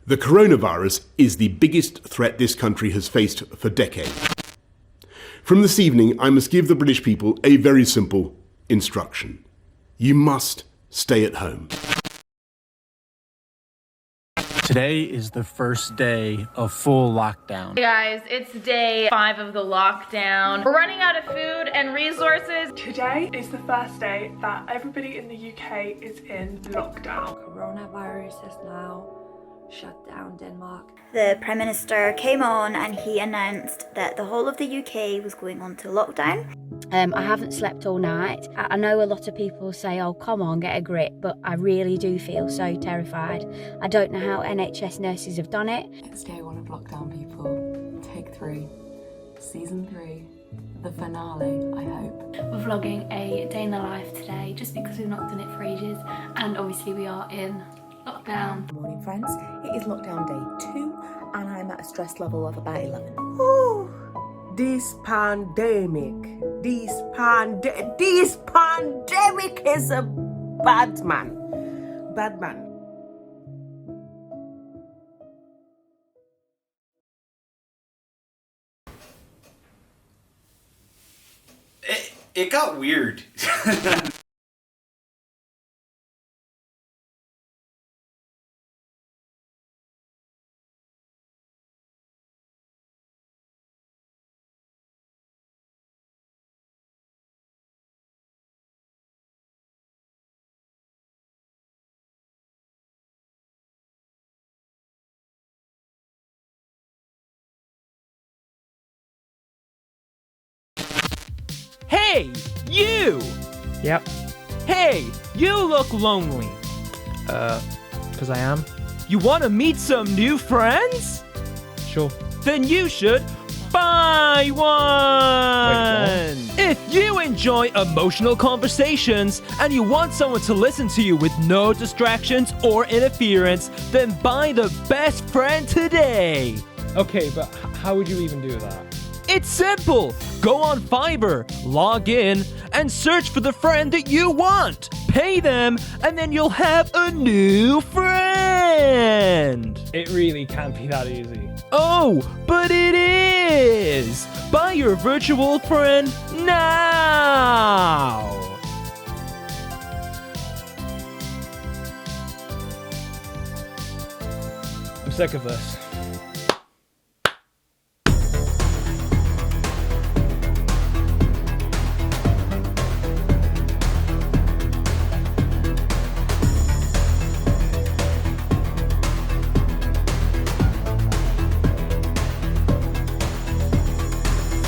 The coronavirus is the biggest threat this country has faced for decades. From this evening, I must give the British people a very simple instruction. You must stay at home. Today is the first day of full lockdown. Hey guys, it's day 5 of the lockdown. We're running out of food and resources. Today is the first day that everybody in the UK is in lockdown. Coronavirus is now shut down Denmark. The Prime Minister came on and he announced that the whole of the UK was going on to lockdown. I haven't slept all night. I know a lot of people say, oh, come on, get a grip, but I really do feel so terrified. I don't know how NHS nurses have done it. It's day 1 of lockdown, people. Take 3. Season 3. The finale, I hope. We're vlogging a day in the life today, just because we've not done it for ages, and obviously we are in lockdown. Good morning, friends. It is lockdown day 2, and I'm at a stress level of about 11. Ooh, this pandemic is a bad man. Bad man. It got weird. Hey, you! Yep. Hey, you look lonely. 'Cause I am. You want to meet some new friends? Sure. Then you should buy one! Wait, if you enjoy emotional conversations and you want someone to listen to you with no distractions or interference, then buy the best friend today! Okay, but how would you even do that? It's simple! Go on Fiverr, log in, and search for the friend that you want. Pay them, and then you'll have a new friend! It really can't be that easy. Oh, but it is! Buy your virtual friend now! I'm sick of this.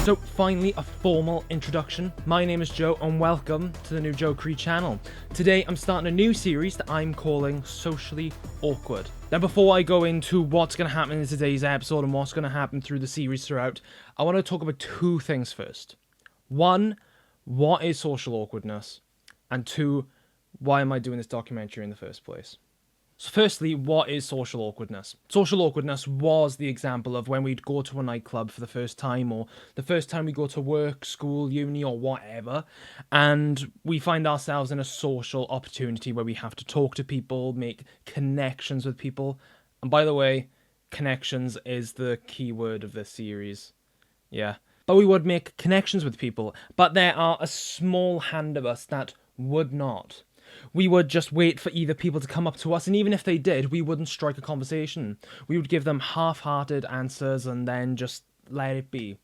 So finally, a formal introduction. My name is Joe and welcome to the new Joe Cree channel. Today I'm starting a new series that I'm calling Socially Awkward. Now before I go into what's going to happen in today's episode and what's going to happen through the series throughout, I want to talk about 2 things first. 1, what is social awkwardness? And 2, why am I doing this documentary in the first place? So firstly, what is social awkwardness? Social awkwardness was the example of when we'd go to a nightclub for the first time, or the first time we go to work, school, uni, or whatever, and we find ourselves in a social opportunity where we have to talk to people, make connections with people. And by the way, connections is the key word of this series. Yeah. But we would make connections with people, but there are a small hand of us that would not. We would just wait for either people to come up to us, and even if they did, we wouldn't strike a conversation. We would give them half-hearted answers and then just let it be,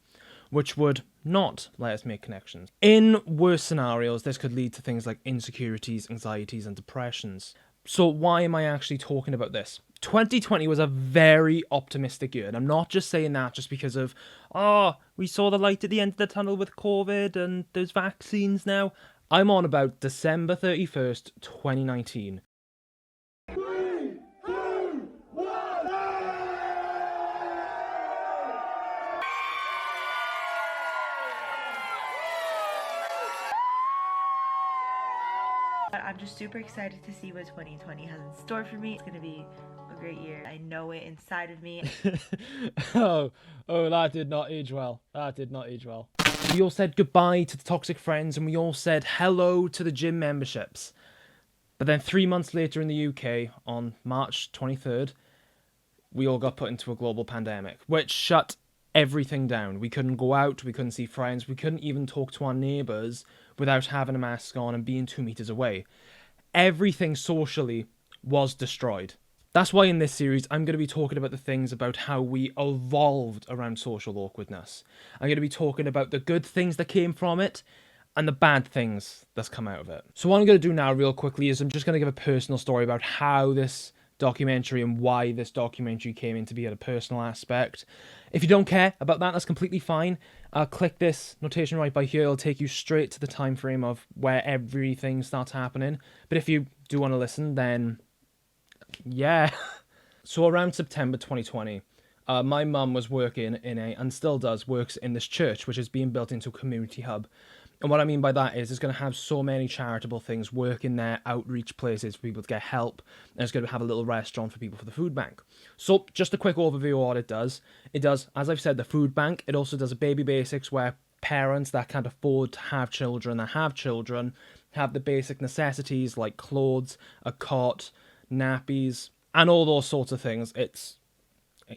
which would not let us make connections. In worse scenarios, this could lead to things like insecurities, anxieties, and depressions. So why am I actually talking about this? 2020 was a very optimistic year, and I'm not just saying that just because of, we saw the light at the end of the tunnel with COVID and there's vaccines now. I'm on about December 31st, 2019. 3, 2, 1. I'm just super excited to see what 2020 has in store for me. It's going to be a great year. I know it inside of me. Oh, that did not age well. That did not age well. We all said goodbye to the toxic friends and we all said hello to the gym memberships. But then 3 months later in the UK, on March 23rd, we all got put into a global pandemic, which shut everything down. We couldn't go out, we couldn't see friends, we couldn't even talk to our neighbours without having a mask on and being 2 meters away. Everything socially was destroyed. That's why in this series, I'm going to be talking about the things about how we evolved around social awkwardness. I'm going to be talking about the good things that came from it and the bad things that's come out of it. So what I'm going to do now real quickly is I'm just going to give a personal story about how this documentary and why this documentary came into be at a personal aspect. If you don't care about that, that's completely fine. Click this notation right by here. It'll take you straight to the time frame of where everything starts happening. But if you do want to listen, then yeah. So around September 2020, my mum was working in and still does, works in this church, which is being built into a community hub. And what I mean by that is it's going to have so many charitable things work in there, outreach places for people to get help, and it's going to have a little restaurant for people for the food bank. So just a quick overview of what it does. It does, as I've said, the food bank. It also does a baby basics where parents that can't afford to have children, have the basic necessities like clothes, a cot, nappies, and all those sorts of things.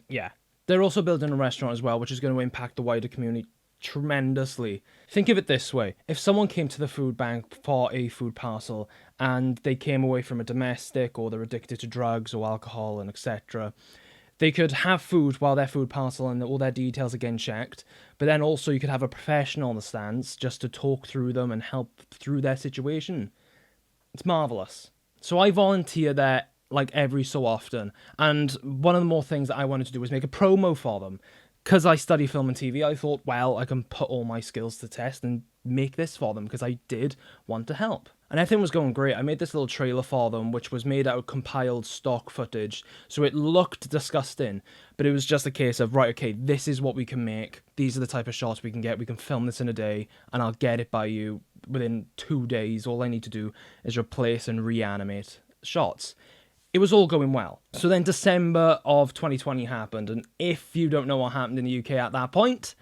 Yeah. They're also building a restaurant as well, which is going to impact the wider community tremendously. Think of it this way. If someone came to the food bank for a food parcel and they came away from a domestic, or they're addicted to drugs or alcohol and etc., they could have food while their food parcel and all their details are getting checked, but then also you could have a professional on the stands just to talk through them and help through their situation. It's marvellous. So I volunteer there like every so often, and one of the more things that I wanted to do was make a promo for them. Because I study film and TV, I thought, well, I can put all my skills to test and make this for them, because I did want to help. And everything was going great. I made this little trailer for them, which was made out of compiled stock footage, so it looked disgusting, but it was just a case of, right, okay, this is what we can make, these are the type of shots we can get, we can film this in a day, and I'll get it by you within 2 days. All I need to do is replace and reanimate shots. It was all going well. So then December of 2020 happened, and if you don't know what happened in the UK at that point,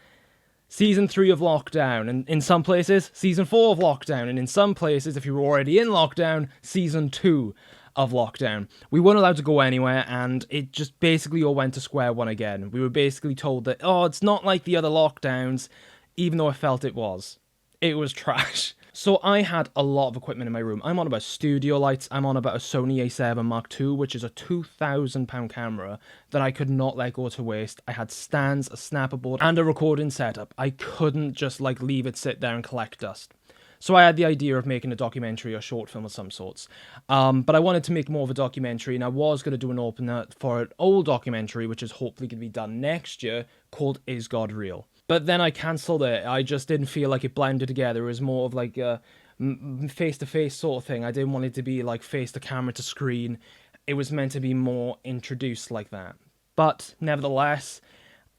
Season 3 of lockdown, and in some places, Season 4 of lockdown, and in some places, if you were already in lockdown, Season 2 of lockdown. We weren't allowed to go anywhere, and it just basically all went to square one again. We were basically told that, oh, it's not like the other lockdowns, even though I felt it was. It was trash. So I had a lot of equipment in my room. I'm on about studio lights. I'm on about a Sony A7 Mark II, which is a £2,000 camera that I could not let go to waste. I had stands, a snapper board, and a recording setup. I couldn't just leave it sit there and collect dust. So I had the idea of making a documentary or short film of some sorts. But I wanted to make more of a documentary, and I was going to do an opener for an old documentary, which is hopefully going to be done next year, called Is God Real? But then I cancelled it. I just didn't feel like it blended together. It was more of like a face-to-face sort of thing. I didn't want it to be like face to camera to screen. It was meant to be more introduced like that. But nevertheless,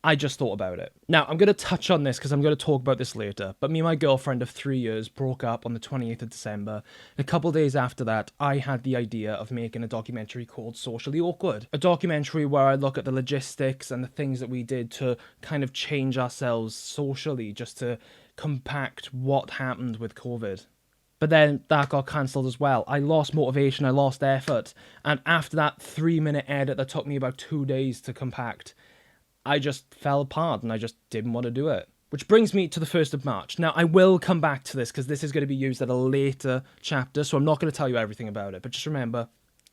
I just thought about it. Now, I'm going to touch on this because I'm going to talk about this later, but me and my girlfriend of 3 years broke up on the 28th of December. And a couple of days after that, I had the idea of making a documentary called Socially Awkward. A documentary where I look at the logistics and the things that we did to kind of change ourselves socially, just to compact what happened with COVID. But then that got cancelled as well. I lost motivation, I lost effort. And after that 3-minute edit that took me about 2 days to compact, I just fell apart and I just didn't want to do it. Which brings me to the 1st of March. Now, I will come back to this because this is going to be used at a later chapter, so I'm not going to tell you everything about it, but just remember,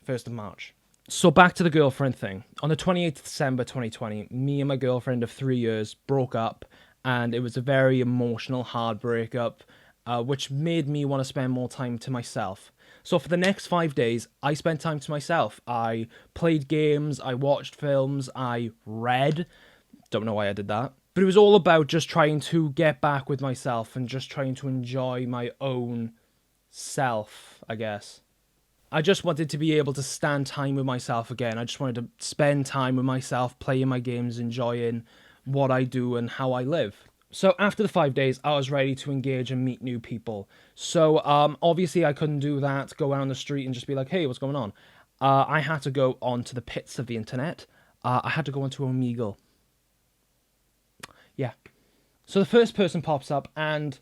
1st of March. So back to the girlfriend thing. On the 28th of December 2020, me and my girlfriend of 3 years broke up, and it was a very emotional, hard breakup, which made me want to spend more time to myself. So for the next 5 days, I spent time to myself. I played games, I watched films, I read. Don't know why I did that. But it was all about just trying to get back with myself and just trying to enjoy my own self, I guess. I just wanted to be able to stand time with myself again. I just wanted to spend time with myself, playing my games, enjoying what I do and how I live. So after the 5 days, I was ready to engage and meet new people. So obviously I couldn't do that, go out on the street and just be like, hey, what's going on? I had to go onto the pits of the internet. I had to go onto Omegle. Yeah. So the first person pops up and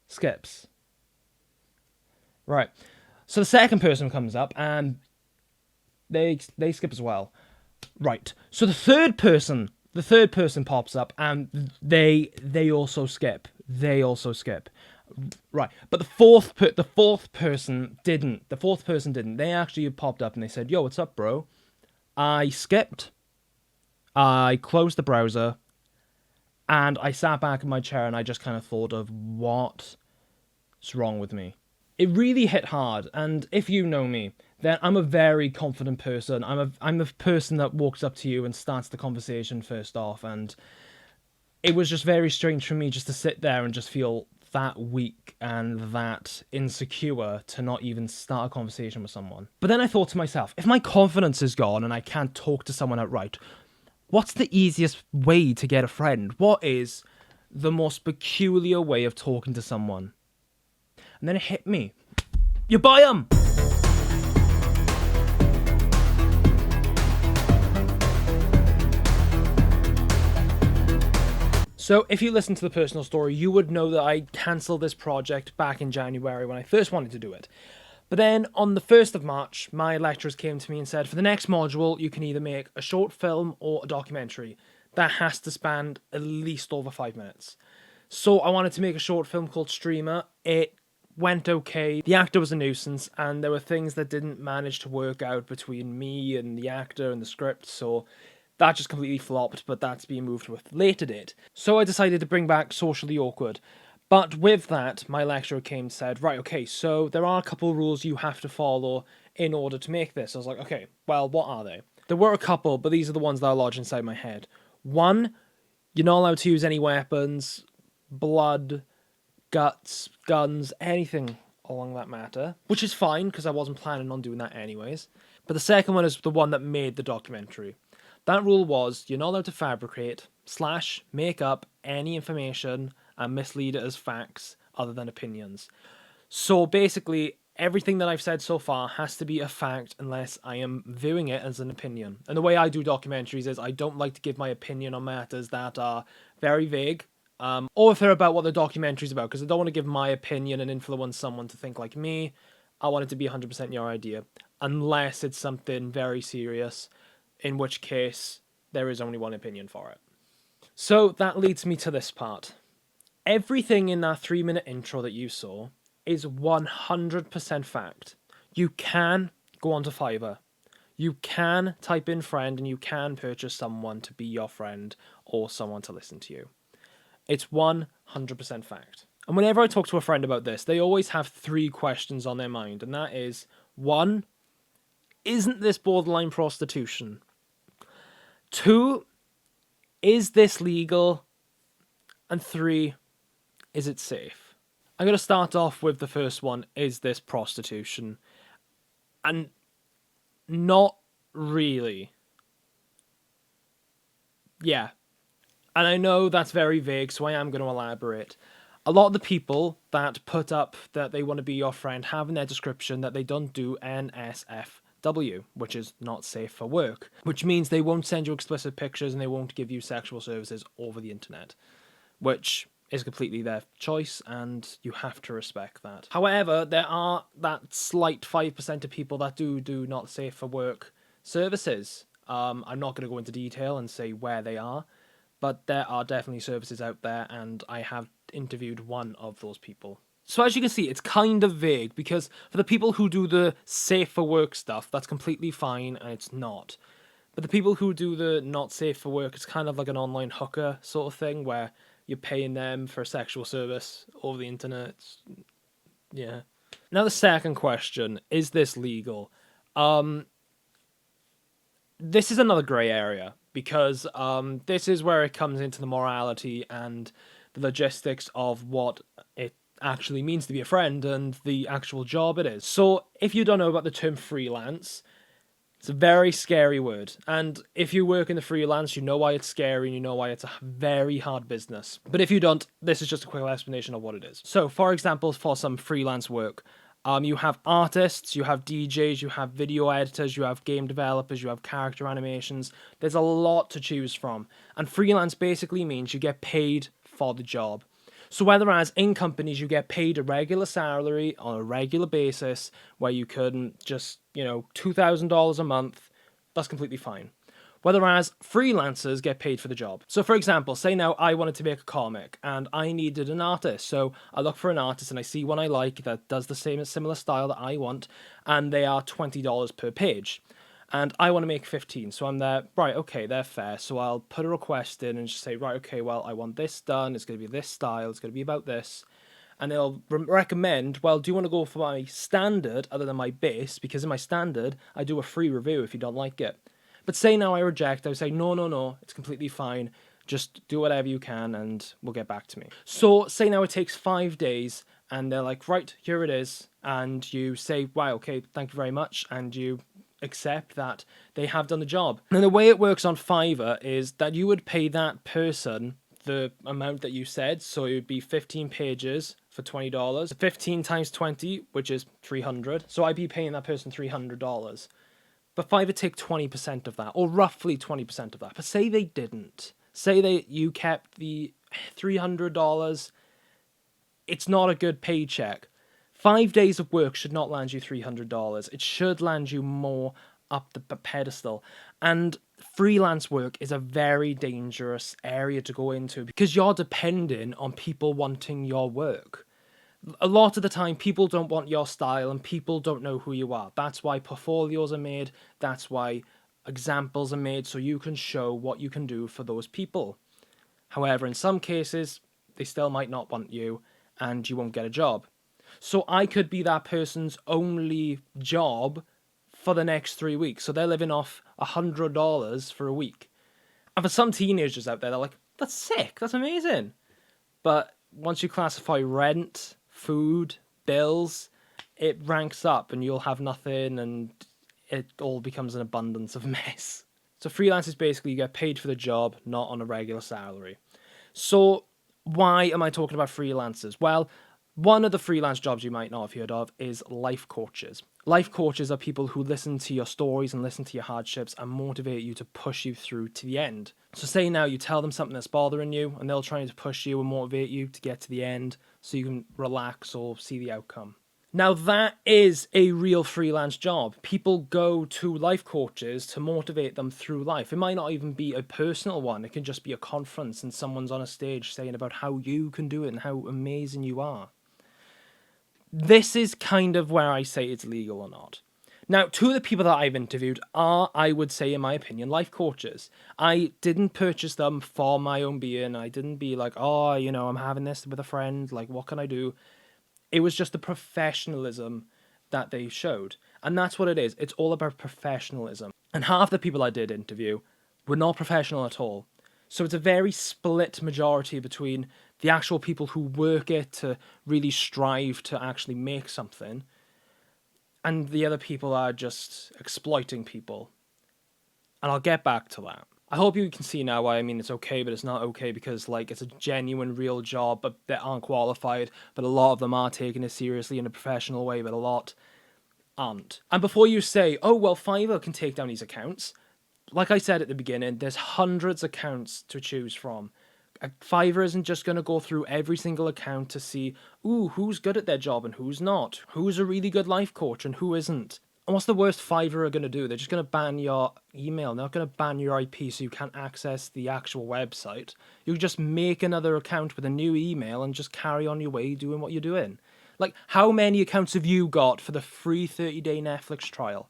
skips. Right. So the second person comes up and they skip as well. Right. So the third person pops up, and they also skip. Right. But the fourth person didn't. They actually popped up and they said, "Yo, what's up, bro?" I skipped. I closed the browser, and I sat back in my chair and I just kind of thought of what's wrong with me. It really hit hard, and if you know me, then I'm a very confident person. I'm a person that walks up to you and starts the conversation first off, and it was just very strange for me just to sit there and just feel that weak and that insecure to not even start a conversation with someone. But then I thought to myself, if my confidence is gone and I can't talk to someone outright, what's the easiest way to get a friend? What is the most peculiar way of talking to someone? And then it hit me. You buy them! So if you listen to the personal story, you would know that I cancelled this project back in January when I first wanted to do it. But then on the 1st of March, my lecturers came to me and said, for the next module, you can either make a short film or a documentary that has to span at least over 5 minutes. So I wanted to make a short film called Streamer. It went okay. The actor was a nuisance, and there were things that didn't manage to work out between me and the actor and the script, so that just completely flopped, but that's being moved to a later date. So I decided to bring back Socially Awkward. But with that, my lecturer came and said, right, okay, so there are a couple of rules you have to follow in order to make this. I was like, okay, well, what are they? There were a couple, but these are the ones that are lodged inside my head. 1, you're not allowed to use any weapons, blood, guts, guns, anything along that matter, which is fine because I wasn't planning on doing that anyways. But the second one is the one that made the documentary. That rule was you're not allowed to fabricate / make up any information and mislead it as facts other than opinions. So basically, everything that I've said so far has to be a fact unless I am viewing it as an opinion. And the way I do documentaries is I don't like to give my opinion on matters that are very vague, or if they're about what the documentary's about, because I don't want to give my opinion and influence someone to think like me. I want it to be 100% your idea, unless it's something very serious, in which case there is only one opinion for it. So that leads me to this part. Everything in that 3-minute intro that you saw is 100% fact. You can go onto Fiverr. You can type in friend and you can purchase someone to be your friend or someone to listen to you. It's 100% fact. And whenever I talk to a friend about this, they always have 3 questions on their mind, and that is, 1, isn't this borderline prostitution? 2, is this legal? And 3, is it safe? I'm going to start off with the first one, is this prostitution? And not really. Yeah. And I know that's very vague, so I am going to elaborate. A lot of the people that put up that they want to be your friend have in their description that they don't do NSFW, which is not safe for work, which means they won't send you explicit pictures and they won't give you sexual services over the internet, which is completely their choice and you have to respect that. However, there are that slight 5% of people that do not safe for work services. I'm not going to go into detail and say where they are, but there are definitely services out there, and I have interviewed one of those people. So as you can see, it's kind of vague, because for the people who do the safe for work stuff, that's completely fine, and it's not. But the people who do the not safe for work, it's kind of like an online hooker sort of thing, where you're paying them for sexual service over the internet. Yeah. Now the second question, is this legal? This is another grey area, because this is where it comes into the morality and the logistics of what it actually means to be a friend and the actual job it is. So if you don't know about the term freelance, it's a very scary word. And if you work in the freelance, you know why it's scary and you know why it's a very hard business. But if you don't, this is just a quick explanation of what it is. So for example, for some freelance work, you have artists, you have DJs, you have video editors, you have game developers, you have character animations. There's a lot to choose from. And freelance basically means you get paid for the job. So whereas in companies you get paid a regular salary on a regular basis, where you can just, $2,000 a month, that's completely fine. Whereas freelancers get paid for the job. So for example, say now I wanted to make a comic and I needed an artist. So I look for an artist and I see one I like that does the similar style that I want, and they are $20 per page. And I want to make 15, so I'm there, right, okay, they're fair. So I'll put a request in and just say, right, okay, well, I want this done, it's going to be this style, it's going to be about this. And they'll recommend, well, do you want to go for my standard other than my base? Because in my standard, I do a free review if you don't like it. But say now I reject, I would say, no, it's completely fine. Just do whatever you can and we'll get back to me. So say now it takes 5 days and they're like, right, here it is. And you say, wow, okay, thank you very much. And you accept that they have done the job. And the way it works on Fiverr is that you would pay that person the amount that you said. So it would be 15 pages for $20. 15 times 20, which is 300. So I'd be paying that person $300. But Fiverr take 20% of that, or roughly 20% of that. But say they didn't. Say you kept the $300. It's not a good paycheck. 5 days of work should not land you $300. It should land you more up the pedestal. And freelance work is a very dangerous area to go into because you're dependent on people wanting your work. A lot of the time, people don't want your style and people don't know who you are. That's why portfolios are made. That's why examples are made, so you can show what you can do for those people. However, in some cases, they still might not want you and you won't get a job. So I could be that person's only job for the next 3 weeks. So they're living off $100 for a week. And for some teenagers out there, they're like, that's sick, that's amazing. But once you classify rent, food, bills, it ranks up and you'll have nothing and it all becomes an abundance of mess. So freelance is basically you get paid for the job, not on a regular salary. So why am I talking about freelancers? Well, one of the freelance jobs you might not have heard of is life coaches. Life coaches are people who listen to your stories and listen to your hardships and motivate you to push you through to the end. So say now you tell them something that's bothering you and they'll try to push you and motivate you to get to the end so you can relax or see the outcome. Now that is a real freelance job. People go to life coaches to motivate them through life. It might not even be a personal one. It can just be a conference and someone's on a stage saying about how you can do it and how amazing you are. This is kind of where I say it's legal or not. Now, two of the people that I've interviewed are, I would say, in my opinion, life coaches. I didn't purchase them for my own being. I didn't be like, oh, you know, I'm having this with a friend. Like, what can I do? It was just the professionalism that they showed. And that's what it is. It's all about professionalism. And half the people I did interview were not professional at all. So it's a very split majority between the actual people who work it to really strive to actually make something, and the other people are just exploiting people. And I'll get back to that. I hope you can see now why I mean it's okay, but it's not okay, because like it's a genuine, real job, but they aren't qualified, but a lot of them are taking it seriously in a professional way, but a lot aren't. And before you say, oh, well, Fiverr can take down these accounts, like I said at the beginning, there's hundreds of accounts to choose from. Fiverr isn't just going to go through every single account to see, ooh, who's good at their job and who's not, who's a really good life coach and who isn't. And what's the worst Fiverr are going to do? They're just going to ban your email. They're not going to ban your IP so you can't access the actual website. You just make another account with a new email and just carry on your way doing what you're doing. Like, how many accounts have you got for the free 30-day Netflix trial?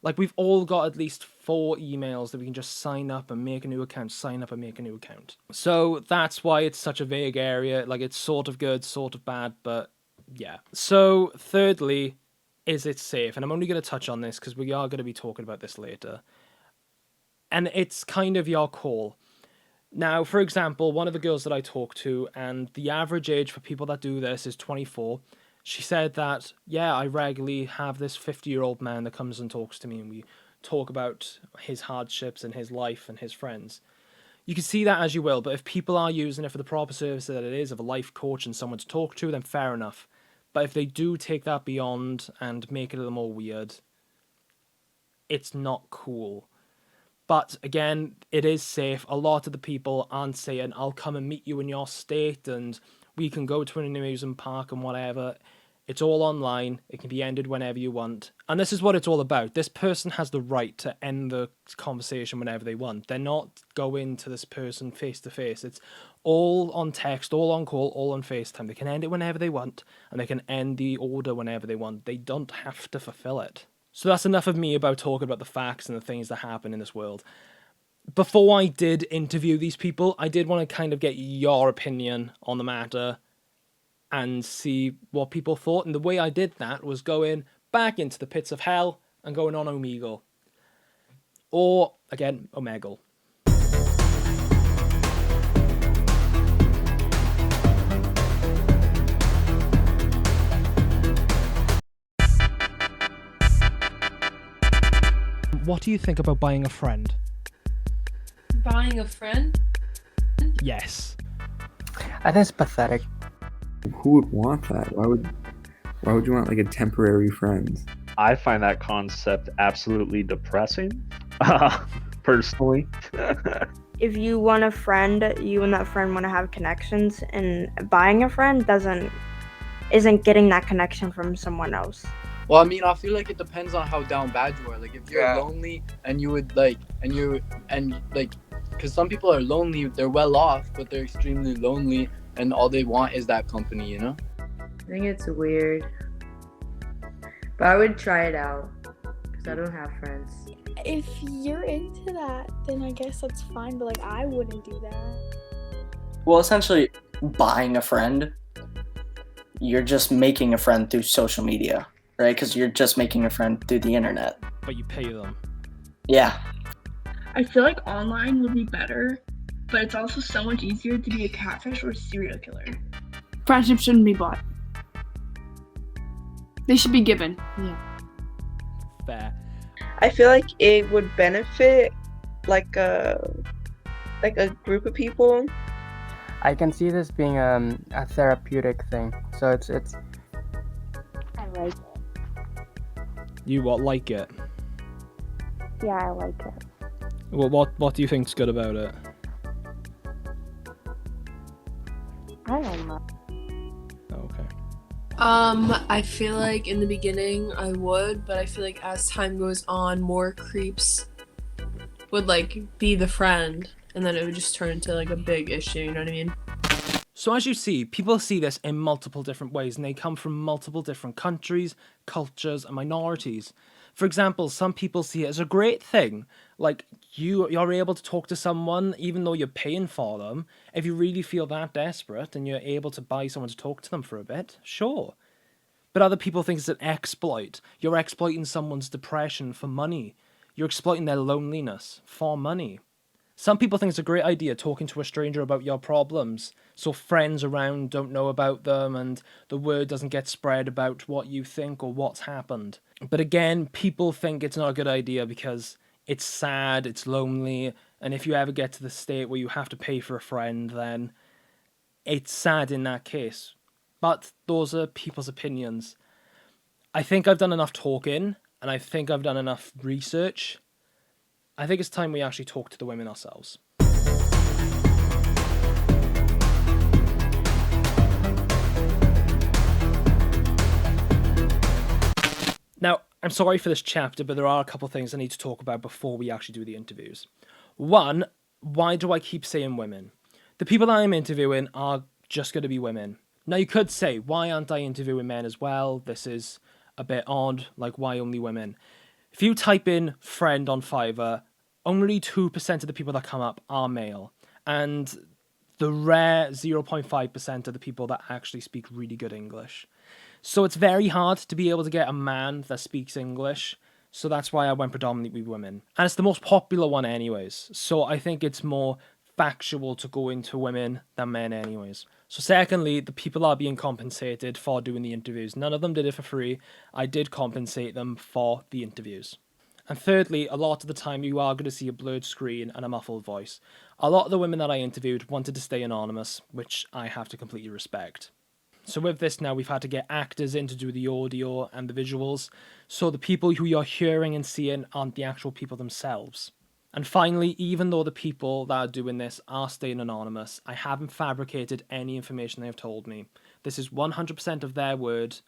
Like, we've all got at least 4 emails that we can just sign up and make a new account, sign up and make a new account. So that's why it's such a vague area. Like, it's sort of good, sort of bad, but yeah. So thirdly, is it safe? And I'm only going to touch on this because we are going to be talking about this later. And it's kind of your call. Now, for example, one of the girls that I talked to, and the average age for people that do this is 24. She said that, yeah, I regularly have this 50-year-old man that comes and talks to me and we talk about his hardships and his life and his friends. You can see that as you will, but if people are using it for the proper service that it is, of a life coach and someone to talk to, then fair enough. But if they do take that beyond and make it a little more weird, it's not cool. But again, it is safe. A lot of the people aren't saying, I'll come and meet you in your state and we can go to an amusement park and whatever. It's all online. It can be ended whenever you want. And this is what it's all about. This person has the right to end the conversation whenever they want. They're not going to this person face to face. It's all on text, all on call, all on FaceTime. They can end it whenever they want, and they can end the order whenever they want. They don't have to fulfill it. So that's enough of me about talking about the facts and the things that happen in this world. Before I did interview these people, I did want to kind of get your opinion on the matter and see what people thought. And the way I did that was going back into the pits of hell and going on Omegle. Or, again, Omegle. What do you think about buying a friend? Buying a friend? Yes. I think it's pathetic. Who would want that? Why would you want like a temporary friend? I find that concept absolutely depressing, personally. If you want a friend, you and that friend want to have connections, and buying a friend isn't getting that connection from someone else. Well, I mean, I feel like it depends on how down bad you are. Like, if you're lonely and you would because some people are lonely, they're well off, but they're extremely lonely, and all they want is that company, you know? I think it's weird, but I would try it out because I don't have friends. If you're into that, then I guess that's fine, but like I wouldn't do that. Well, essentially, buying a friend, you're just making a friend through social media, right? Because you're just making a friend through the internet. But you pay them. Yeah. I feel like online would be better, but it's also so much easier to be a catfish or a serial killer. Friendships shouldn't be bought. They should be given. Yeah. Fair. I feel like it would benefit like a group of people. I can see this being a therapeutic thing. So it's. I like it. You like it? Yeah, I like it. Well, what do you think's good about it? I don't know. Okay. I feel like in the beginning I would, but I feel like as time goes on, more creeps would like be the friend, and then it would just turn into like a big issue, you know what I mean? So as you see, people see this in multiple different ways, and they come from multiple different countries, cultures, and minorities. For example, some people see it as a great thing. Like, you're able to talk to someone, even though you're paying for them. If you really feel that desperate and you're able to buy someone to talk to them for a bit, sure. But other people think it's an exploit. You're exploiting someone's depression for money. You're exploiting their loneliness for money. Some people think it's a great idea talking to a stranger about your problems, so friends around don't know about them and the word doesn't get spread about what you think or what's happened. But again, people think it's not a good idea because it's sad, it's lonely, and if you ever get to the state where you have to pay for a friend, then it's sad in that case. But those are people's opinions. I think I've done enough talking, and I think I've done enough research. I think it's time we actually talk to the women ourselves. Now, I'm sorry for this chapter, but there are a couple of things I need to talk about before we actually do the interviews. One, why do I keep saying women? The people that I'm interviewing are just going to be women. Now, you could say, why aren't I interviewing men as well? This is a bit odd, like why only women? If you type in friend on Fiverr, only 2% of the people that come up are male. And the rare 0.5% of the people that actually speak really good English. So it's very hard to be able to get a man that speaks English. So that's why I went predominantly with women. And it's the most popular one anyways. So I think it's more factual to go into women than men anyways. So secondly, the people are being compensated for doing the interviews. None of them did it for free. I did compensate them for the interviews. And thirdly, a lot of the time you are going to see a blurred screen and a muffled voice. A lot of the women that I interviewed wanted to stay anonymous, which I have to completely respect. So with this now, we've had to get actors in to do the audio and the visuals, so the people who you're hearing and seeing aren't the actual people themselves. And finally, even though the people that are doing this are staying anonymous, I haven't fabricated any information they have told me. This is 100% of their word,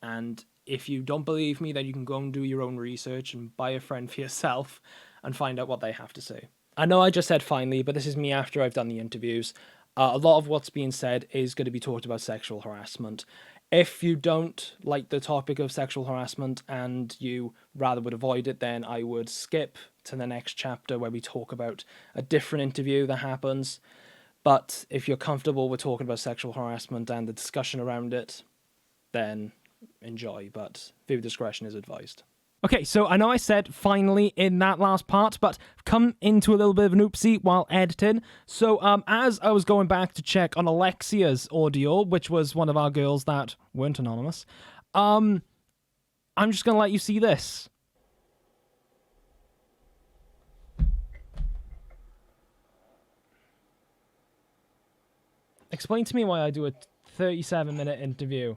And if you don't believe me, then you can go and do your own research and buy a friend for yourself and find out what they have to say. I know I just said finally, but this is me after I've done the interviews. A lot of what's being said is going to be talked about sexual harassment. If you don't like the topic of sexual harassment and you rather would avoid it, then I would skip to the next chapter where we talk about a different interview that happens. But if you're comfortable with talking about sexual harassment and the discussion around it, then enjoy, but viewer discretion is advised. Okay, so I know I said finally in that last part, but come into a little bit of an oopsie while editing. So as I was going back to check on Alexia's audio, which was one of our girls that weren't anonymous, I'm just going to let you see this. Explain to me why I do a 37-minute interview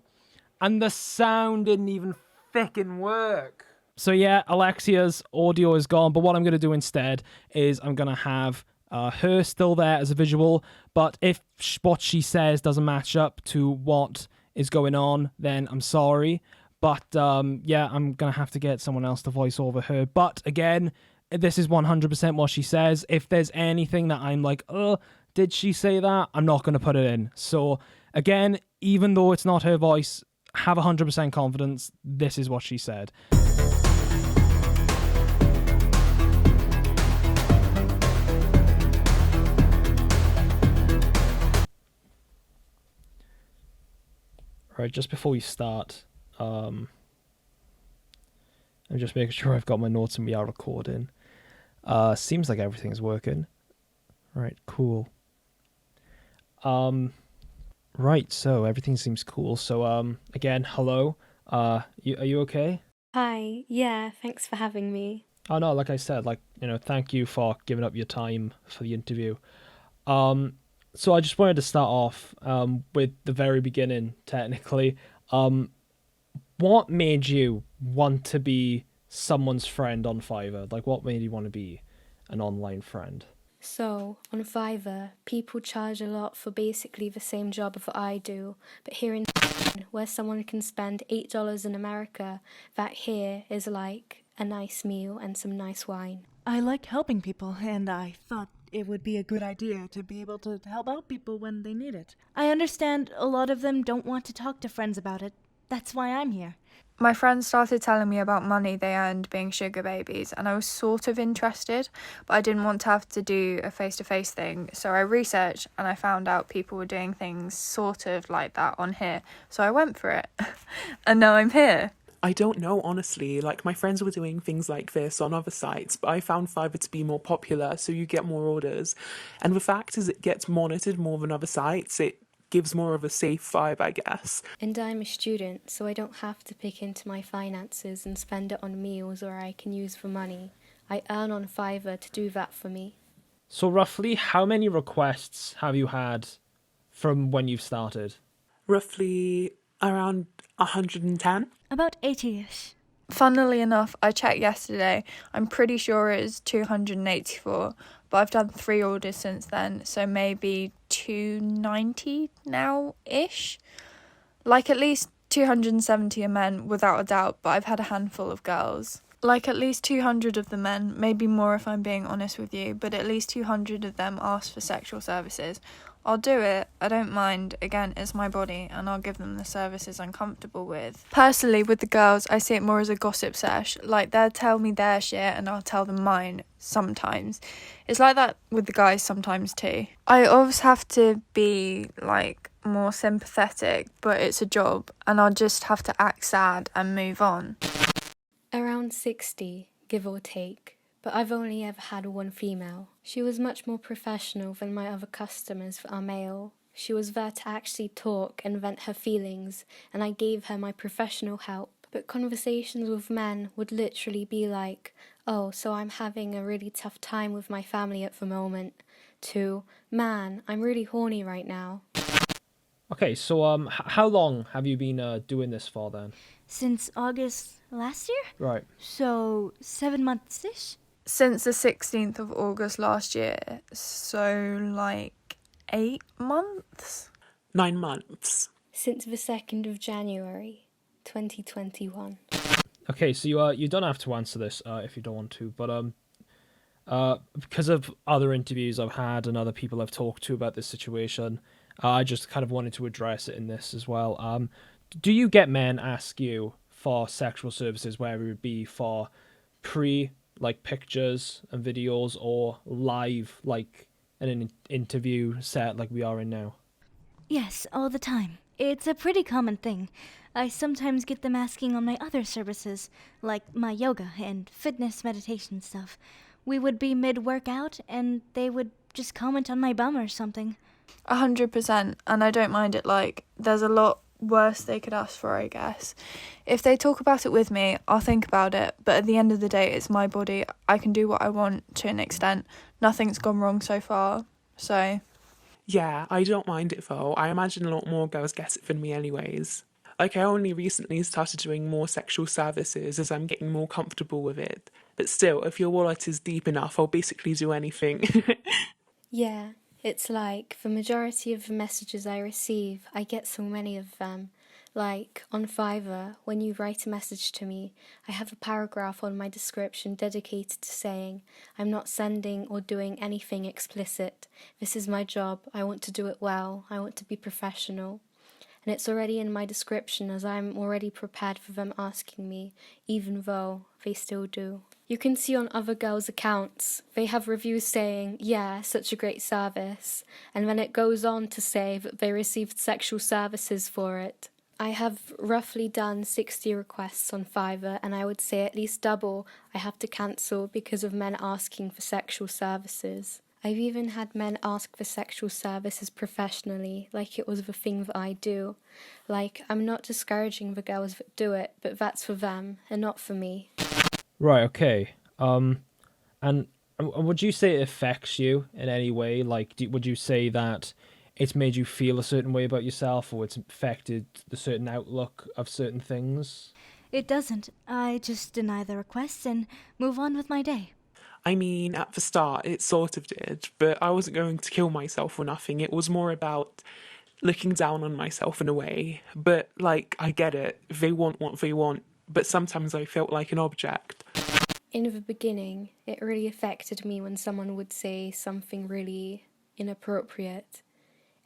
and the sound didn't even frickin' work. So yeah, Alexia's audio is gone, but what I'm going to do instead is I'm going to have her still there as a visual, but if what she says doesn't match up to what is going on, then I'm sorry. But yeah, I'm going to have to get someone else to voice over her. But again, this is 100% what she says. If there's anything that I'm like, oh, did she say that? I'm not going to put it in. So again, even though it's not her voice, have 100% confidence. This is what she said. Right, just before we start, I'm just making sure I've got my notes and we are recording. Seems like everything's working. Right, cool. Right, so everything seems cool. So, again, hello. Are you okay? Hi, yeah, thanks for having me. Oh no, like I said, thank you for giving up your time for the interview. So I just wanted to start off with the very beginning, technically. What made you want to be someone's friend on Fiverr? Like, what made you want to be an online friend? So, on Fiverr, people charge a lot for basically the same job as what I do, but here in where someone can spend $8 in America, that here is like a nice meal and some nice wine. I like helping people, and I thought it would be a good idea to be able to help out people when they need it. I understand a lot of them don't want to talk to friends about it. That's why I'm here. My friends started telling me about money they earned being sugar babies, and I was sort of interested, but I didn't want to have to do a face-to-face thing, so I researched and I found out people were doing things sort of like that on here, so I went for it. And now I'm here. I don't know, honestly. Like, my friends were doing things like this on other sites, but I found Fiverr to be more popular, so you get more orders. And the fact is it gets monitored more than other sites. It gives more of a safe vibe, I guess. And I'm a student, so I don't have to pick into my finances and spend it on meals or I can use for money. I earn on Fiverr to do that for me. So roughly, how many requests have you had from when you've started? Roughly around 110. About 80-ish. Funnily enough, I checked yesterday. I'm pretty sure it is 284, but I've done 3 orders since then, so maybe 290 now-ish. Like at least 270 are men, without a doubt, but I've had a handful of girls. Like at least 200 of the men, maybe more if I'm being honest with you, but at least 200 of them asked for sexual services. I'll do it, I don't mind, again, it's my body, and I'll give them the services I'm comfortable with. Personally, with the girls, I see it more as a gossip sesh, like they'll tell me their shit and I'll tell them mine, sometimes. It's like that with the guys sometimes too. I always have to be, like, more sympathetic, but it's a job, and I'll just have to act sad and move on. Around 60, give or take. But I've only ever had one female. She was much more professional than my other customers that are male. She was there to actually talk and vent her feelings, and I gave her my professional help. But conversations with men would literally be like, oh, so I'm having a really tough time with my family at the moment, to, man, I'm really horny right now. Okay, so how long have you been doing this for then? Since August last year? Right. So 7 months-ish? Since the 16th of August last year, so like 8 months? 9 months. Since the 2nd of January. 2021. Okay, so you don't have to answer this if you don't want to, but because of other interviews I've had and other people I've talked to about this situation, I just kind of wanted to address it in this as well. Do you get men ask you for sexual services, whether it be for like pictures and videos, or live, like in an interview set like we are in now? Yes, all the time. It's a pretty common thing. I sometimes get them asking on my other services, like my yoga and fitness meditation stuff. We would be mid-workout, and they would just comment on my bum or something. 100%, and I don't mind it. Like, there's a lot worse they could ask for, I guess. If they talk about it with me, I'll think about it, but at the end of the day, it's my body. I can do what I want to an extent. Nothing's gone wrong so far, so... Yeah, I don't mind it though. I imagine a lot more girls get it than me anyways. Like, I only recently started doing more sexual services as I'm getting more comfortable with it. But still, if your wallet is deep enough, I'll basically do anything. Yeah, it's like the majority of the messages I receive, I get so many of them. Like, on Fiverr, when you write a message to me, I have a paragraph on my description dedicated to saying, I'm not sending or doing anything explicit. This is my job. I want to do it well. I want to be professional. And it's already in my description, as I'm already prepared for them asking me, even though they still do. You can see on other girls' accounts, they have reviews saying, yeah, such a great service, and then it goes on to say that they received sexual services for it. I have roughly done 60 requests on Fiverr, and I would say at least double I have to cancel because of men asking for sexual services. I've even had men ask for sexual services professionally, like it was the thing that I do. Like, I'm not discouraging the girls that do it, but that's for them, and not for me. Right, okay. And would you say it affects you in any way? Like, would you say that it's made you feel a certain way about yourself, or it's affected the certain outlook of certain things? It doesn't. I just deny the requests and move on with my day. I mean, at the start, it sort of did, but I wasn't going to kill myself or nothing. It was more about looking down on myself in a way. But, like, I get it. They want what they want, but sometimes I felt like an object. In the beginning, it really affected me when someone would say something really inappropriate.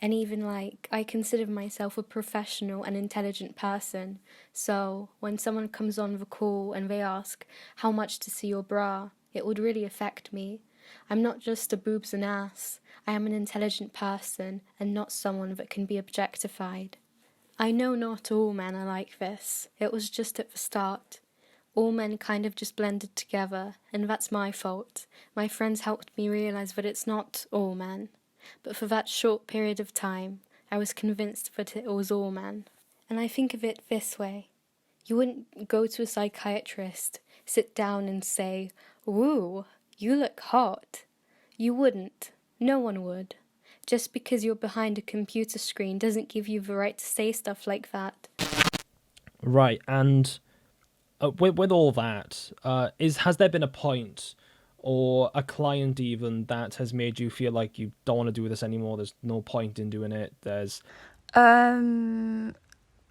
And even, like, I consider myself a professional and intelligent person, so when someone comes on the call and they ask how much to see your bra, it would really affect me. I'm not just a boobs and ass. I am an intelligent person and not someone that can be objectified. I know not all men are like this. It was just at the start. All men kind of just blended together, and that's my fault. My friends helped me realize that it's not all men. But for that short period of time, I was convinced that it was all men. And I think of it this way. You wouldn't go to a psychiatrist, sit down and say, "Ooh, you look hot." You wouldn't. No one would. Just because you're behind a computer screen doesn't give you the right to say stuff like that. Right, and with all that, has there been a point or a client even that has made you feel like you don't want to do this anymore, there's no point in doing it?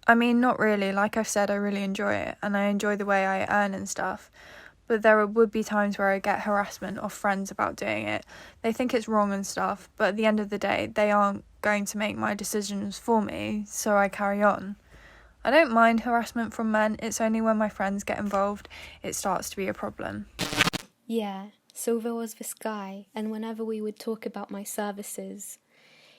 I mean, not really. Like I've said, I really enjoy it, and I enjoy the way I earn and stuff. But there would be times where I get harassment off friends about doing it. They think it's wrong and stuff, but at the end of the day, they aren't going to make my decisions for me, so I carry on. I don't mind harassment from men, it's only when my friends get involved, it starts to be a problem. Yeah, so there was this guy, and whenever we would talk about my services,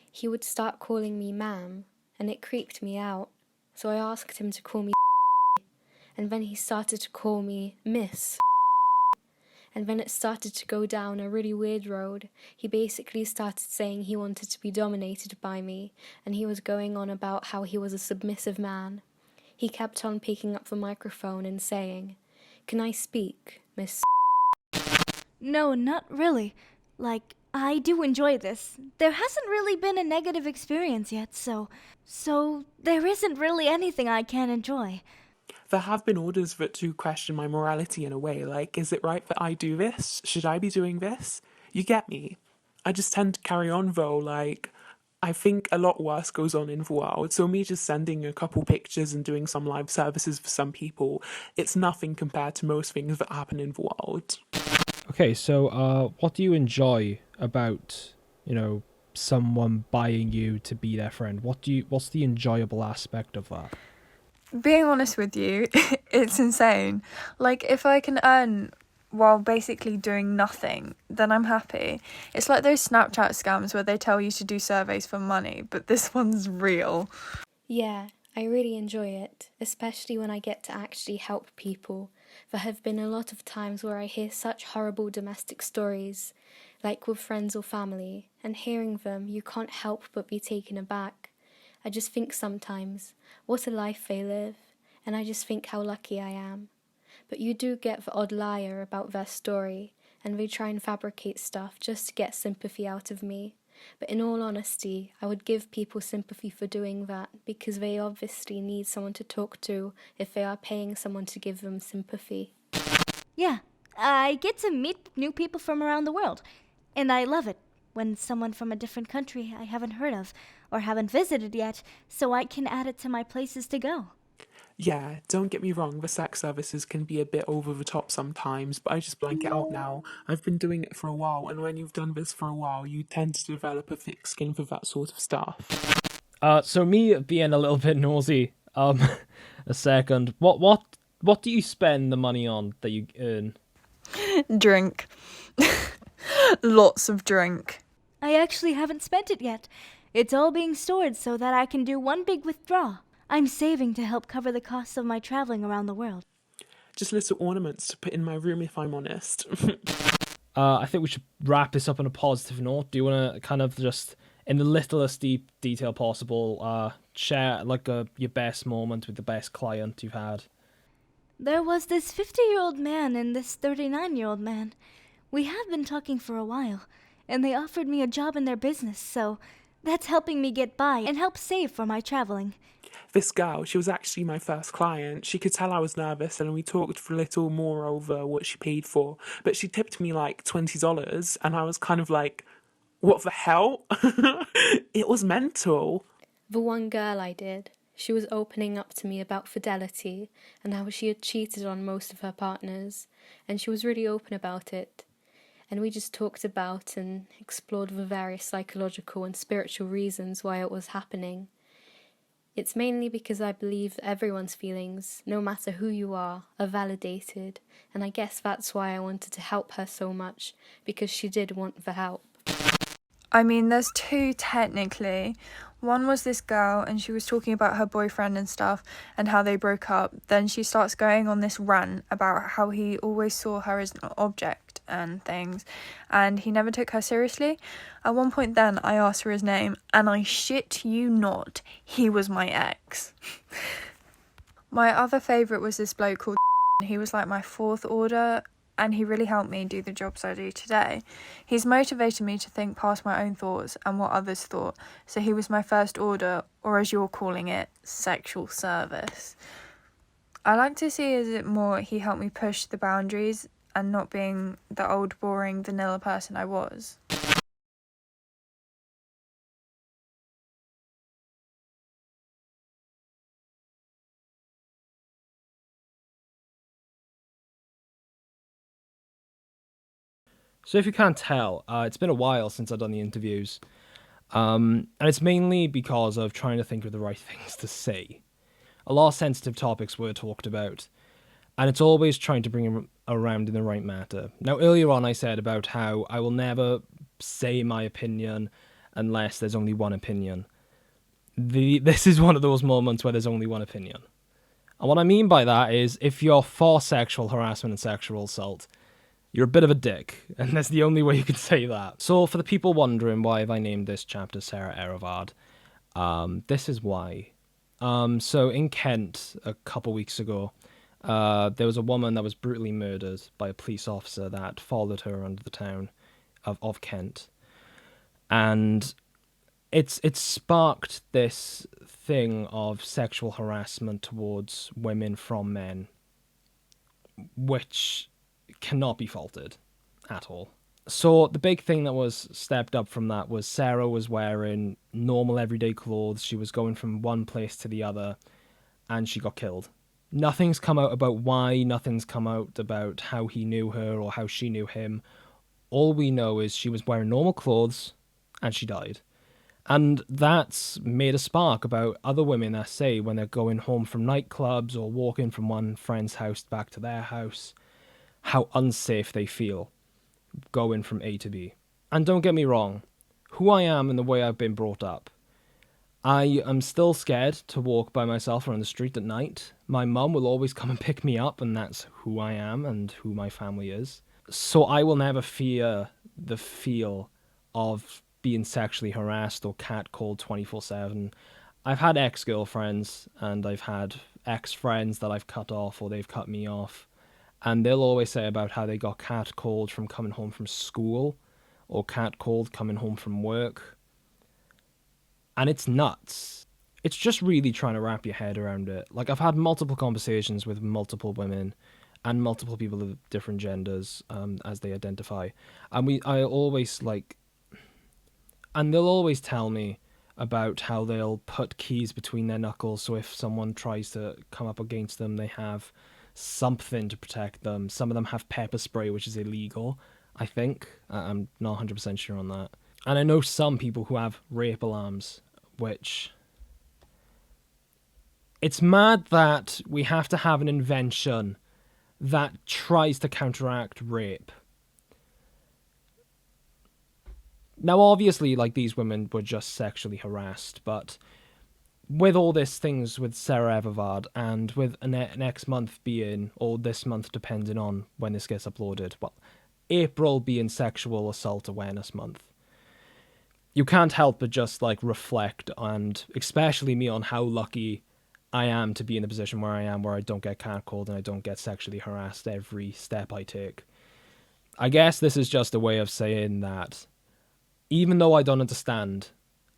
he would start calling me ma'am, and it creeped me out. So I asked him to call me and then he started to call me Miss. And then it started to go down a really weird road. He basically started saying he wanted to be dominated by me, and he was going on about how he was a submissive man. He kept on picking up the microphone and saying, "Can I speak, Miss?" No, not really. Like, I do enjoy this. There hasn't really been a negative experience yet, so there isn't really anything I can't enjoy. There have been orders that do question my morality in a way, like, is it right that I do this? Should I be doing this? You get me? I just tend to carry on though, like, I think a lot worse goes on in the world. So me just sending a couple pictures and doing some live services for some people, it's nothing compared to most things that happen in the world. Okay, so what do you enjoy about, someone buying you to be their friend? What's the enjoyable aspect of that? Being honest with you, it's insane. Like, if I can earn while basically doing nothing, then I'm happy. It's like those Snapchat scams where they tell you to do surveys for money, but this one's real. Yeah, I really enjoy it, especially when I get to actually help people. There have been a lot of times where I hear such horrible domestic stories, like with friends or family, and hearing them, you can't help but be taken aback. I just think sometimes, what a life they live, and I just think how lucky I am. But you do get the odd liar about their story, and they try and fabricate stuff just to get sympathy out of me. But in all honesty, I would give people sympathy for doing that, because they obviously need someone to talk to if they are paying someone to give them sympathy. Yeah, I get to meet new people from around the world, and I love it when someone from a different country I haven't heard of or haven't visited yet, so I can add it to my places to go. Yeah, don't get me wrong, the sex services can be a bit over the top sometimes, but I just blank it out now. I've been doing it for a while, and when you've done this for a while, you tend to develop a thick skin for that sort of stuff. So me being a little bit nosy, a second. What do you spend the money on that you earn? Drink. Lots of drink. I actually haven't spent it yet. It's all being stored so that I can do one big withdrawal. I'm saving to help cover the costs of my traveling around the world. Just little ornaments to put in my room, if I'm honest. I think we should wrap this up on a positive note. Do you want to kind of just, in the littlest detail possible, share like your best moment with the best client you've had? There was this 50-year-old man and this 39-year-old man. We have been talking for a while, and they offered me a job in their business, so that's helping me get by and help save for my traveling. This girl, she was actually my first client. She could tell I was nervous, and we talked for a little more over what she paid for. But she tipped me like $20, and I was kind of like, what the hell? It was mental. The one girl I did, she was opening up to me about fidelity and how she had cheated on most of her partners, and she was really open about it. And we just talked about and explored the various psychological and spiritual reasons why it was happening. It's mainly because I believe that everyone's feelings, no matter who you are validated, and I guess that's why I wanted to help her so much, because she did want the help. I mean, there's two technically. One was this girl, and she was talking about her boyfriend and stuff, and how they broke up. Then she starts going on this rant about how he always saw her as an object and things, and he never took her seriously. At one point then, I asked for his name, and I shit you not, he was my ex. My other favourite was this bloke called he was like my fourth order, and he really helped me do the jobs I do today. He's motivated me to think past my own thoughts and what others thought, so he was my first order, or as you're calling it, sexual service. I like to see as it more he helped me push the boundaries and not being the old, boring, vanilla person I was. So if you can't tell, it's been a while since I've done the interviews. And it's mainly because of trying to think of the right things to say. A lot of sensitive topics were talked about, and it's always trying to bring them around in the right matter. Now, earlier on I said about how I will never say my opinion unless there's only one opinion. This is one of those moments where there's only one opinion. And what I mean by that is, if you're for sexual harassment and sexual assault, you're a bit of a dick, and that's the only way you can say that. So for the people wondering why have I named this chapter Sarah Everard, this is why. So in Kent, a couple weeks ago, there was a woman that was brutally murdered by a police officer that followed her under the town of Kent. And it's sparked this thing of sexual harassment towards women from men, which cannot be faulted at all. So the big thing that was stepped up from that was Sarah was wearing normal everyday clothes. She was going from one place to the other, and she got killed. Nothing's come out about why, nothing's come out about how he knew her or how she knew him. All we know is she was wearing normal clothes, and she died. And that's made a spark about other women that say when they're going home from nightclubs or walking from one friend's house back to their house, how unsafe they feel going from A to B. And don't get me wrong, who I am and the way I've been brought up, I am still scared to walk by myself around the street at night. My mum will always come and pick me up, and that's who I am and who my family is. So I will never fear the feel of being sexually harassed or catcalled 24/7. I've had ex-girlfriends and I've had ex-friends that I've cut off or they've cut me off. And they'll always say about how they got catcalled from coming home from school or catcalled coming home from work. And it's nuts. It's just really trying to wrap your head around it. Like, I've had multiple conversations with multiple women and multiple people of different genders as they identify. And I always like... And they'll always tell me about how they'll put keys between their knuckles, so if someone tries to come up against them, they have something to protect them. Some of them have pepper spray, which is illegal, I think. I'm not 100% sure on that. And I know some people who have rape alarms, which... It's mad that we have to have an invention that tries to counteract rape. Now, obviously, like, these women were just sexually harassed, but with all these things with Sarah Everard and with next month being, or this month depending on when this gets uploaded, well, April being Sexual Assault Awareness Month, you can't help but just, like, reflect, and especially me, on how lucky I am to be in the position where I am, where I don't get catcalled and I don't get sexually harassed every step I take. I guess this is just a way of saying that even though I don't understand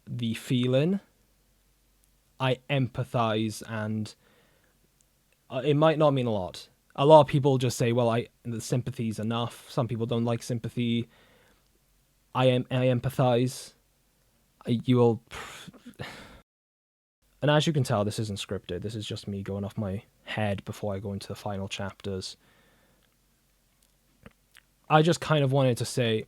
the feeling, I empathize, and it might not mean a lot. A lot of people just say, well, the sympathy's enough. Some people don't like sympathy. I empathize. You will... And as you can tell, this isn't scripted. This is just me going off my head before I go into the final chapters. I just kind of wanted to say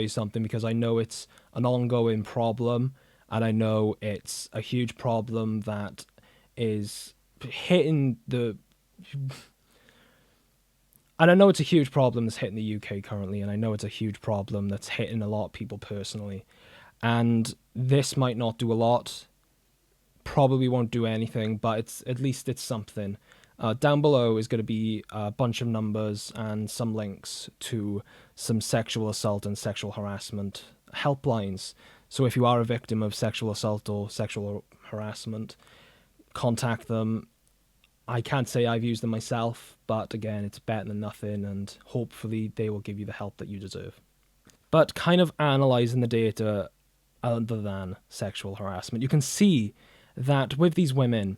something because I know it's an ongoing problem, and I know it's a huge problem that is hitting the... And I know it's a huge problem that's hitting the UK currently, and I know it's a huge problem that's hitting a lot of people personally. And this might not do a lot, probably won't do anything, but at least it's something. Down below is going to be a bunch of numbers and some links to some sexual assault and sexual harassment helplines. So if you are a victim of sexual assault or sexual harassment, contact them. I can't say I've used them myself, but again, it's better than nothing, and hopefully they will give you the help that you deserve. But kind of analysing the data other than sexual harassment, you can see that with these women,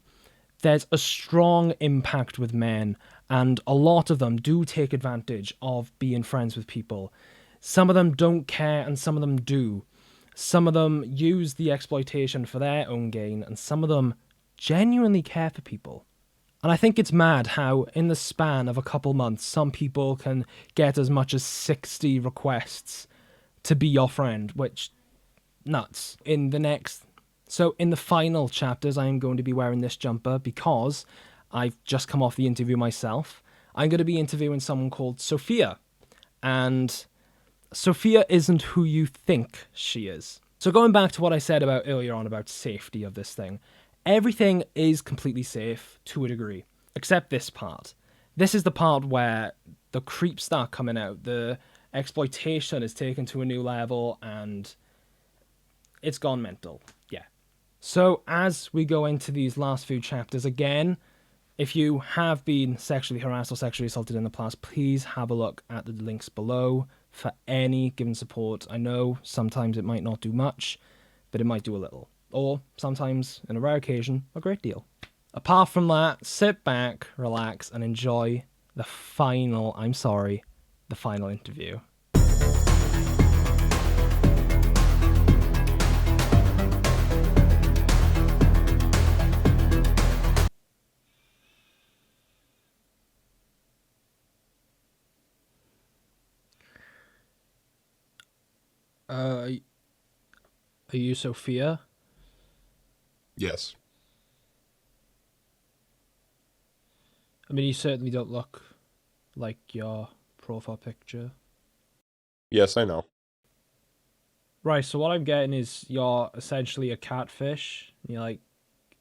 there's a strong impact with men, and a lot of them do take advantage of being friends with people. Some of them don't care, and some of them do. Some of them use the exploitation for their own gain, and some of them genuinely care for people. And I think it's mad how, in the span of a couple months, some people can get as much as 60 requests to be your friend, which... nuts. In the final chapters, I am going to be wearing this jumper because I've just come off the interview myself. I'm going to be interviewing someone called Sophia, and Sophia isn't who you think she is. So going back to what I said about earlier on about safety of this thing, everything is completely safe to a degree, except this part. This is the part where the creeps start coming out, the exploitation is taken to a new level, and it's gone mental. Yeah. So as we go into these last few chapters, again, if you have been sexually harassed or sexually assaulted in the past, please have a look at the links below for any given support. I know sometimes it might not do much, but it might do a little. Or sometimes, in a rare occasion, a great deal. Apart from that, sit back, relax, and enjoy the the final interview. Are you Sophia? Yes. I mean, you certainly don't look like your profile picture. Yes, I know. Right, so what I'm getting is you're essentially a catfish. You're like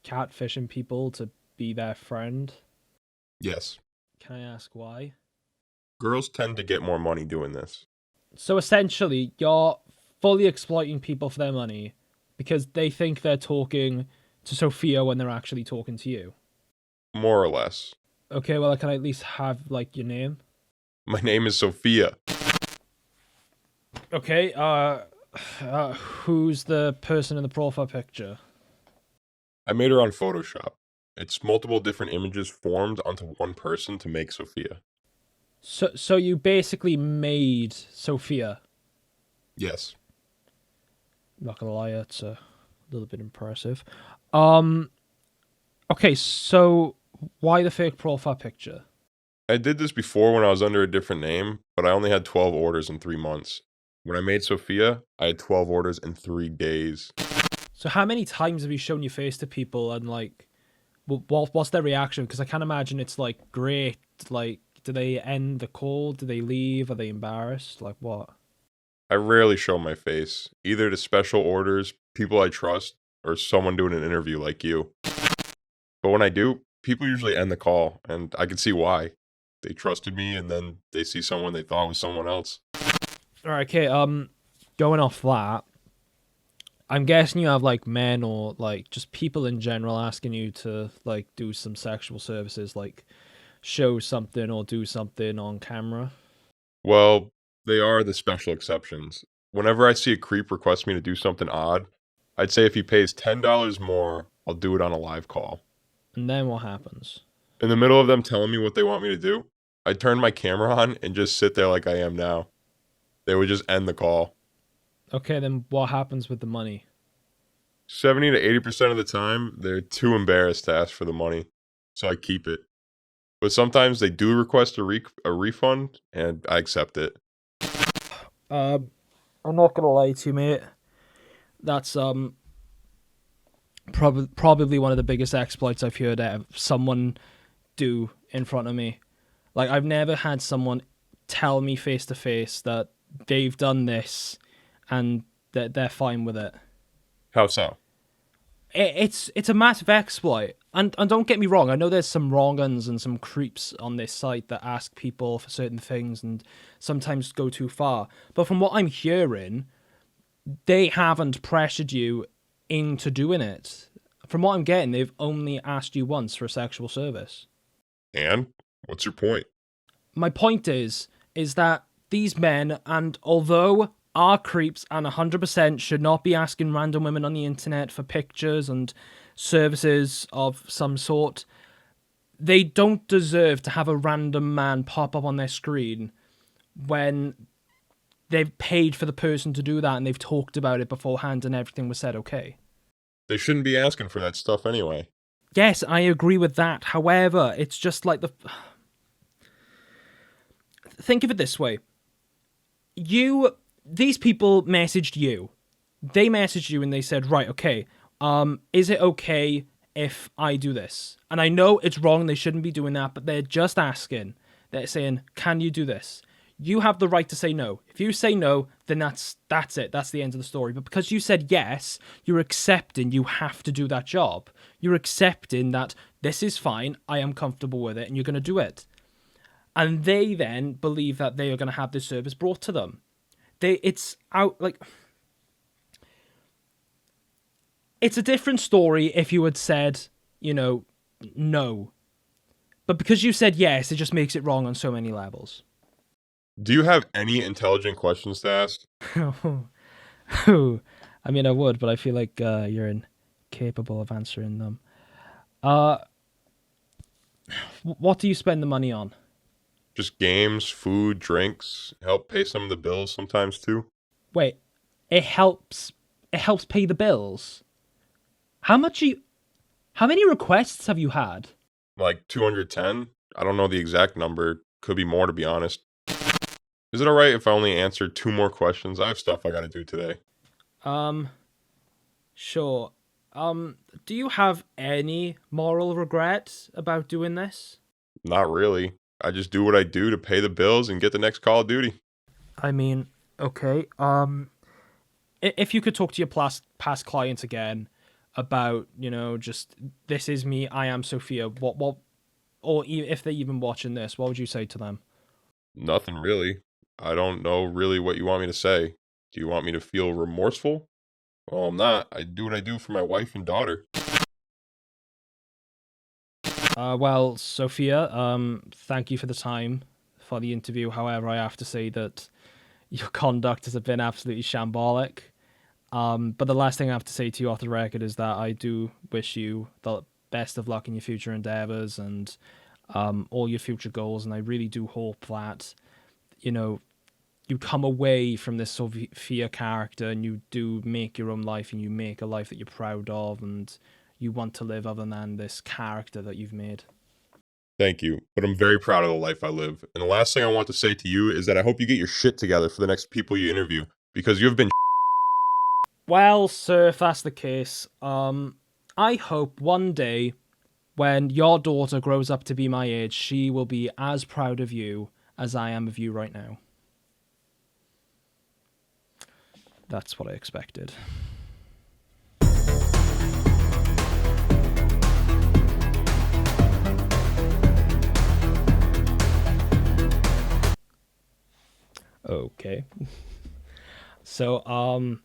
catfishing people to be their friend. Yes. Can I ask why? Girls tend to get more money doing this. So essentially, you're fully exploiting people for their money because they think they're talking to Sophia when they're actually talking to you. More or less. Okay, well, can I at least have, like, your name? My name is Sophia. Okay, who's the person in the profile picture? I made her on Photoshop. It's multiple different images formed onto one person to make Sophia. So you basically made Sophia? Yes. I'm not gonna lie, it's a little bit impressive. Okay, so why the fake profile picture? I did this before when I was under a different name, but I only had 12 orders in 3 months. When I made Sophia, I had 12 orders in 3 days. So how many times have you shown your face to people and, like, what's their reaction? Because I can't imagine it's, like, great. Like, do they end the call? Do they leave? Are they embarrassed? Like, what? I rarely show my face, either to special orders, people I trust, or someone doing an interview like you. But when I do, people usually end the call, and I can see why. They trusted me, and then they see someone they thought was someone else. Alright, okay, going off that, I'm guessing you have, like, men or, like, just people in general asking you to, like, do some sexual services, like, show something or do something on camera. Well, they are the special exceptions. Whenever I see a creep request me to do something odd, I'd say if he pays $10 more, I'll do it on a live call. And then what happens? In the middle of them telling me what they want me to do, I turn my camera on and just sit there like I am now. They would just end the call. Okay, then what happens with the money? 70 to 80% of the time, they're too embarrassed to ask for the money, so I keep it. But sometimes they do request a refund, and I accept it. I'm not gonna lie to you, mate. That's probably one of the biggest exploits I've heard of someone do in front of me. Like, I've never had someone tell me face to face that they've done this and that they're fine with it. How so? It's a massive exploit. And don't get me wrong, I know there's some wrong uns and some creeps on this site that ask people for certain things and sometimes go too far. But from what I'm hearing, they haven't pressured you into doing it. From what I'm getting, they've only asked you once for a sexual service. And? What's your point? My point is that these men, and although are creeps and 100% should not be asking random women on the internet for pictures and services of some sort, they don't deserve to have a random man pop up on their screen when they've paid for the person to do that and they've talked about it beforehand and everything was said okay. They shouldn't be asking for that stuff anyway. Yes, I agree with that. However, it's just like think of it this way. These people messaged you. They messaged you and they said, right, okay, is it okay if I do this? And I know it's wrong, they shouldn't be doing that, but they're just asking. They're saying, can you do this? You have the right to say no. If you say no, then that's it. That's the end of the story. But because you said yes, you're accepting you have to do that job. You're accepting that this is fine, I am comfortable with it, and you're going to do it. And they then believe that they are going to have this service brought to them. It's a different story if you had said, no. But because you said yes, it just makes it wrong on so many levels. Do you have any intelligent questions to ask? I mean, I would, but I feel like you're incapable of answering them. What do you spend the money on? Just games, food, drinks, help pay some of the bills sometimes too. Wait, it helps pay the bills? How many requests have you had? Like 210? I don't know the exact number. Could be more, to be honest. Is it alright if I only answer 2 more questions? I have stuff I gotta do today. Sure. Do you have any moral regrets about doing this? Not really. I just do what I do to pay the bills and get the next Call of Duty. I mean, okay. If you could talk to your past clients again about, just this is me, I am Sophia. Or if they're even watching this, what would you say to them? Nothing really. I don't know really what you want me to say. Do you want me to feel remorseful? Well, I'm not. I do what I do for my wife and daughter. Well, Sophia, thank you for the time for the interview. However, I have to say that your conduct has been absolutely shambolic. But the last thing I have to say to you off the record is that I do wish you the best of luck in your future endeavors and all your future goals. And I really do hope that, you come away from this Sophia character and you do make your own life and you make a life that you're proud of and you want to live other than this character that you've made. Thank you, but I'm very proud of the life I live. And the last thing I want to say to you is that I hope you get your shit together for the next people you interview, because you've been Well, sir, if that's the case, I hope one day when your daughter grows up to be my age, she will be as proud of you as I am of you right now. That's what I expected. Okay. So,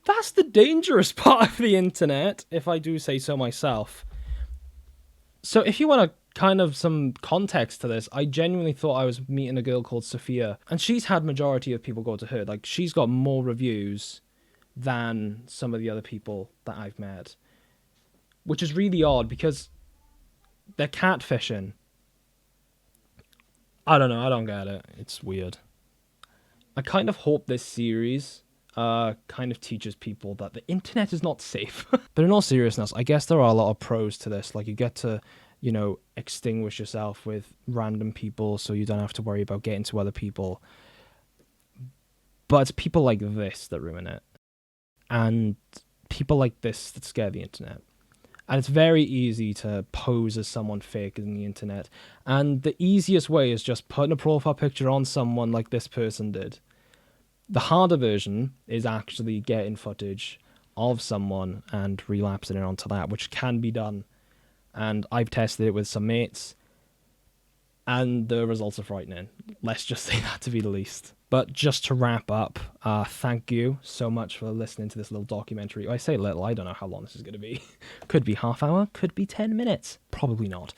that's the dangerous part of the internet, if I do say so myself. So if you want kind of some context to this, I genuinely thought I was meeting a girl called Sophia, and she's had majority of people go to her. Like, she's got more reviews than some of the other people that I've met, which is really odd because they're catfishing. I don't know, I don't get it. It's weird. I kind of hope this series kind of teaches people that the internet is not safe. But in all seriousness, I guess there are a lot of pros to this. Like, you get to, extinguish yourself with random people so you don't have to worry about getting to other people. But it's people like this that ruin it. And people like this that scare the internet. And it's very easy to pose as someone fake in the internet. And the easiest way is just putting a profile picture on someone like this person did. The harder version is actually getting footage of someone and relapsing it onto that, which can be done. And I've tested it with some mates, and the results are frightening. Let's just say that, to be the least. But just to wrap up, thank you so much for listening to this little documentary. I say little, I don't know how long this is going to be. Could be half hour, could be 10 minutes. Probably not.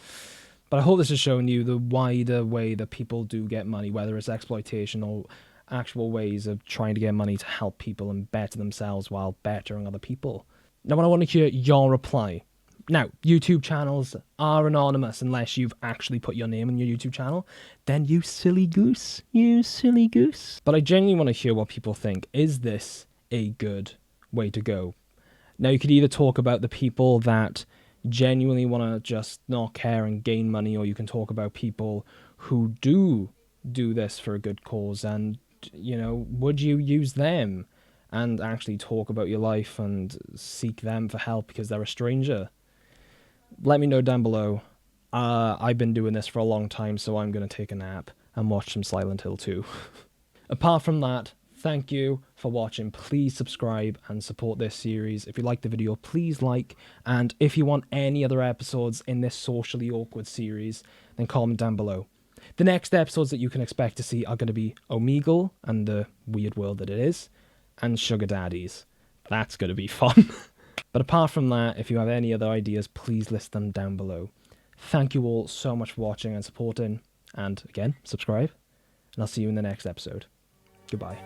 But I hope this has shown you the wider way that people do get money, whether it's exploitation or actual ways of trying to get money to help people and better themselves while bettering other people. Now, I want to hear your reply. Now, YouTube channels are anonymous unless you've actually put your name on your YouTube channel. Then you silly goose. You silly goose. But I genuinely want to hear what people think. Is this a good way to go? Now, you could either talk about the people that genuinely want to just not care and gain money, or you can talk about people who do this for a good cause, and, would you use them and actually talk about your life and seek them for help because they're a stranger? Let me know down below. I've been doing this for a long time, so I'm going to take a nap and watch some Silent Hill 2. Apart from that, thank you for watching. Please subscribe and support this series. If you like the video, please like. And if you want any other episodes in this socially awkward series, then comment down below. The next episodes that you can expect to see are going to be Omegle and the weird world that it is, and Sugar Daddies. That's going to be fun. But apart from that, if you have any other ideas, please list them down below. Thank you all so much for watching and supporting. And again, subscribe. And I'll see you in the next episode. Goodbye.